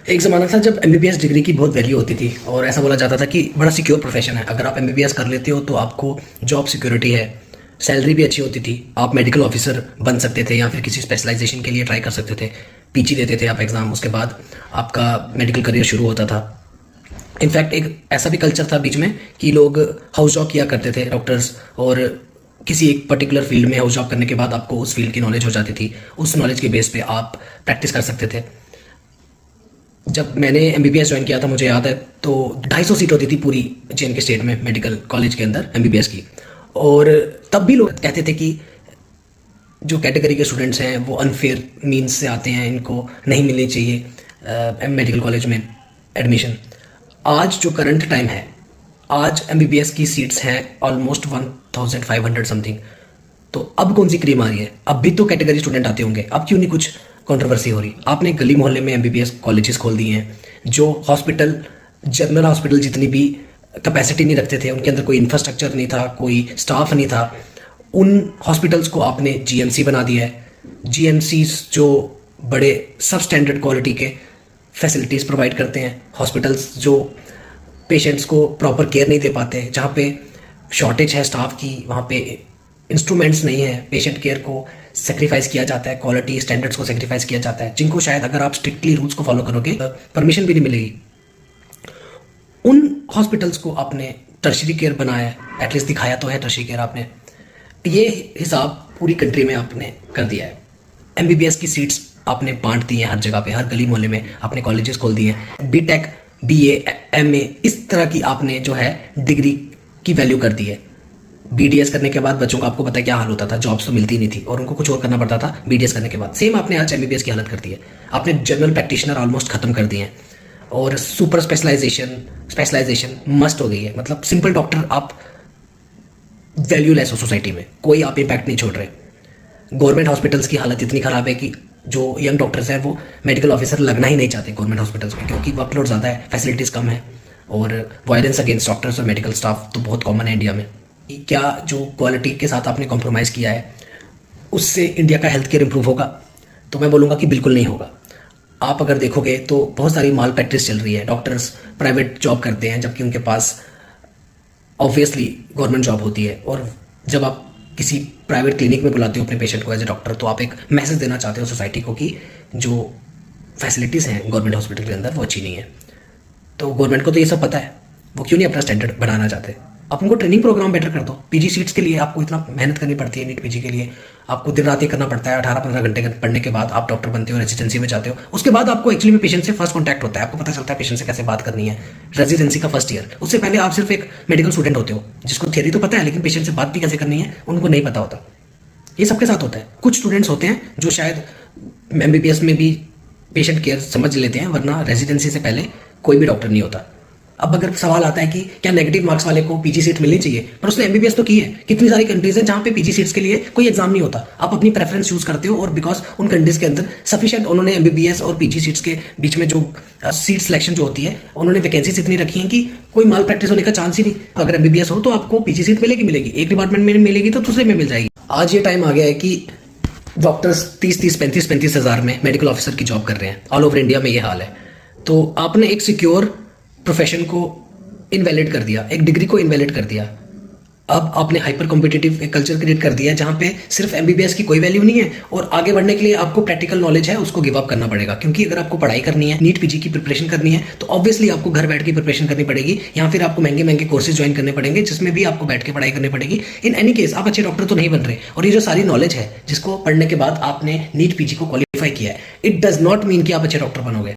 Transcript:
एक ज़माना था जब एमबीबीएस डिग्री की बहुत वैल्यू होती थी और ऐसा बोला जाता था कि बड़ा सिक्योर प्रोफेशन है। अगर आप एमबीबीएस कर लेते हो तो आपको जॉब सिक्योरिटी है, सैलरी भी अच्छी होती थी, आप मेडिकल ऑफिसर बन सकते थे या फिर किसी स्पेशलाइजेशन के लिए ट्राई कर सकते थे। पीजी देते थे आप एग्ज़ाम, उसके बाद आपका मेडिकल करियर शुरू होता था। इनफैक्ट एक ऐसा भी कल्चर था बीच में कि लोग हाउस जॉब किया करते थे डॉक्टर्स, और किसी एक पर्टिकुलर फील्ड में हाउस जॉब करने के बाद आपको उस फील्ड की नॉलेज हो जाती थी। उस नॉलेज के बेस पे आप प्रैक्टिस कर सकते थे। जब मैंने एमबीबीएस ज्वाइन किया था, मुझे याद है, तो 250 सीट होती थी पूरी जे स्टेट में मेडिकल कॉलेज के अंदर एमबीबीएस की। और तब भी लोग कहते थे कि जो कैटेगरी के स्टूडेंट्स हैं वो अनफेयर मीन्स से आते हैं, इनको नहीं मिलनी चाहिए मेडिकल कॉलेज में एडमिशन। आज जो करंट टाइम है, आज एमबीबीएस की सीट्स हैं ऑलमोस्ट 1500 समथिंग। तो अब कौन सी क्रीम आ रही है? अब भी तो कैटेगरी स्टूडेंट आते होंगे, अब क्यों नहीं कुछ कंट्रोवर्सी हो रही? आपने गली मोहल्ले में एमबीबीएस कॉलेजेस खोल दिए हैं, जो हॉस्पिटल, जनरल हॉस्पिटल जितनी भी कैपेसिटी नहीं रखते थे, उनके अंदर कोई इंफ्रास्ट्रक्चर नहीं था, कोई स्टाफ नहीं था, उन हॉस्पिटल्स को आपने जीएमसी बना दिया है। जीएमसीज जो बड़े सब स्टैंडर्ड क्वालिटी के फैसिलिटीज़ प्रोवाइड करते हैं, हॉस्पिटल्स जो पेशेंट्स को प्रॉपर केयर नहीं दे पाते, जहाँ पे शॉर्टेज है स्टाफ की, वहाँ पे इंस्ट्रूमेंट्स नहीं है, पेशेंट केयर को सेक्रीफाइस किया जाता है, क्वालिटी स्टैंडर्ड्स को सेक्रीफाइस किया जाता है, जिनको शायद अगर आप स्ट्रिक्टली रूल्स को फॉलो करोगे परमिशन भी नहीं मिलेगी। उन हॉस्पिटल्स को आपने टर्शरी केयर बनाया है, एटलीस्ट दिखाया तो है टर्शरी केयर आपने। ये हिसाब पूरी कंट्री में आपने कर दिया है। एमबीबीएस की सीट्स आपने बांट दी हैं हर जगह पे, हर गली मोहल्ले में आपने कॉलेजेस खोल दिए हैं। बीटेक, बीए, एमए, इस तरह की आपने जो है डिग्री की वैल्यू कर दी है। बीडीएस करने के बाद बच्चों का आपको पता है क्या हाल होता था, जॉब्स तो मिलती नहीं थी और उनको कुछ और करना पड़ता था बीडीएस करने के बाद। सेम आपने आज एमबीबीएस की हालत कर दी है। आपने जनरल प्रैक्टिशनर ऑलमोस्ट खत्म कर दिए हैं और सुपर स्पेशलाइजेशन मस्ट हो गई है। मतलब सिंपल डॉक्टर आप वैल्यूलेस हो सोसाइटी में, कोई आप इम्पैक्ट नहीं छोड़ रहे। गवर्नमेंट हॉस्पिटल्स की हालत इतनी ख़राब है कि जो यंग डॉक्टर्स हैं वो मेडिकल ऑफिसर लगना ही नहीं चाहते गवर्नमेंट हॉस्पिटल्स में, क्योंकि वर्कलोड ज़्यादा है, फैसिलिटीज़ कम है और वायलेंस अगेंस्ट डॉक्टर्स और मेडिकल स्टाफ तो बहुत कॉमन है इंडिया में। क्या जो क्वालिटी के साथ आपने कॉम्प्रोमाइज़ किया है उससे इंडिया का हेल्थ केयर इंप्रूव होगा? तो मैं बोलूँगा कि बिल्कुल नहीं होगा। आप अगर देखोगे तो बहुत सारी माल प्रैक्टिस चल रही है। डॉक्टर्स प्राइवेट जॉब करते हैं जबकि उनके पास ऑब्वियसली गवर्नमेंट जॉब होती है, और जब आप किसी प्राइवेट क्लिनिक में बुलाते हो अपने पेशेंट को एज ए डॉक्टर, तो आप एक मैसेज देना चाहते हो सोसाइटी को कि जो फैसिलिटीज़ हैं गवर्नमेंट हॉस्पिटल के अंदर वो अच्छी नहीं है। तो गवर्नमेंट को तो ये सब पता है, वो क्यों नहीं अपना स्टैंडर्ड बढ़ाना चाहते? आप उनको ट्रेनिंग प्रोग्राम बेटर कर दो। पीजी सीट्स के लिए आपको इतना मेहनत करनी पड़ती है, नीट पीजी के लिए आपको दिन रात ये करना पड़ता है। 18-15 घंटे पढ़ने के बाद आप डॉक्टर बनते हो, रेजिडेंसी में जाते हो। उसके बाद आपको एक्चुअली में पेशेंट से फर्स्ट कॉन्टैक्ट होता है, आपको पता चलता है पेशेंट से कैसे बात करनी है। रेजिडेंसी का फर्स्ट ईयर, उससे पहले आप सिर्फ एक मेडिकल स्टूडेंट होते हो जिसको थियरी तो पता है लेकिन पेशेंट से बात भी कैसे करनी है उनको नहीं पता होता। ये सबके साथ होता है। कुछ स्टूडेंट्स होते हैं जो शायद एमबीबीएस में भी पेशेंट केयर समझ लेते हैं, वरना रेजिडेंसी से पहले कोई भी डॉक्टर नहीं होता। अब अगर सवाल आता है कि क्या नेगेटिव मार्क्स वाले को पीजी सीट मिलनी चाहिए, पर उसने एमबीबीएस तो की है। कितनी सारी कंट्रीज हैं जहाँ पे पीजी सीट्स के लिए कोई एग्जाम नहीं होता, आप अपनी प्रेफरेंस चूज करते हो, और बिकॉज उन कंट्रीज के अंदर सफिशिएंट उन्होंने एमबीबीएस और पीजी सीट्स के बीच में जो सीट सिलेक्शन जो होती है, उन्होंने वैकेंसीज इतनी रखी हैं कि कोई माल प्रैक्टिस होने का चांस ही नहीं। अगर एमबीबीएस हो तो आपको पीजी सीट मिलेगी, एक डिपार्टमेंट में मिलेगी तो दूसरे में मिल जाएगी। आज ये टाइम आ गया है कि डॉक्टर्स 30-35 हज़ार में मेडिकल ऑफिसर की जॉब कर रहे हैं। ऑल ओवर इंडिया में ये हाल है। तो आपने एक सिक्योर प्रोफेशन को इनवैलिड कर दिया, एक डिग्री को इनवैलिड कर दिया। अब आपने हाइपर कॉम्पिटिटिव एक कल्चर क्रिएट कर दिया है जहाँ पे सिर्फ एमबीबीएस की कोई वैल्यू नहीं है, और आगे बढ़ने के लिए आपको प्रैक्टिकल नॉलेज है उसको गिव अप करना पड़ेगा। क्योंकि अगर आपको पढ़ाई करनी है, नीट पीजी की प्रिपरेशन करनी है, तो ऑब्वियसली आपको घर बैठ के प्रिपरेशन करनी पड़ेगी, या फिर आपको महंगे महंगे कोर्सेज ज्वाइन करने पड़ेंगे जिसमें भी आपको बैठ के पढ़ाई करनी पड़ेगी। इन एनी केस आप अच्छे डॉक्टर तो नहीं बन रहे, और ये जो सारी नॉलेज है जिसको पढ़ने के बाद आपने नीट पीजी को क्वालिफाई किया है, इट डज नॉट मीन कि आप अच्छे डॉक्टर बनोगे।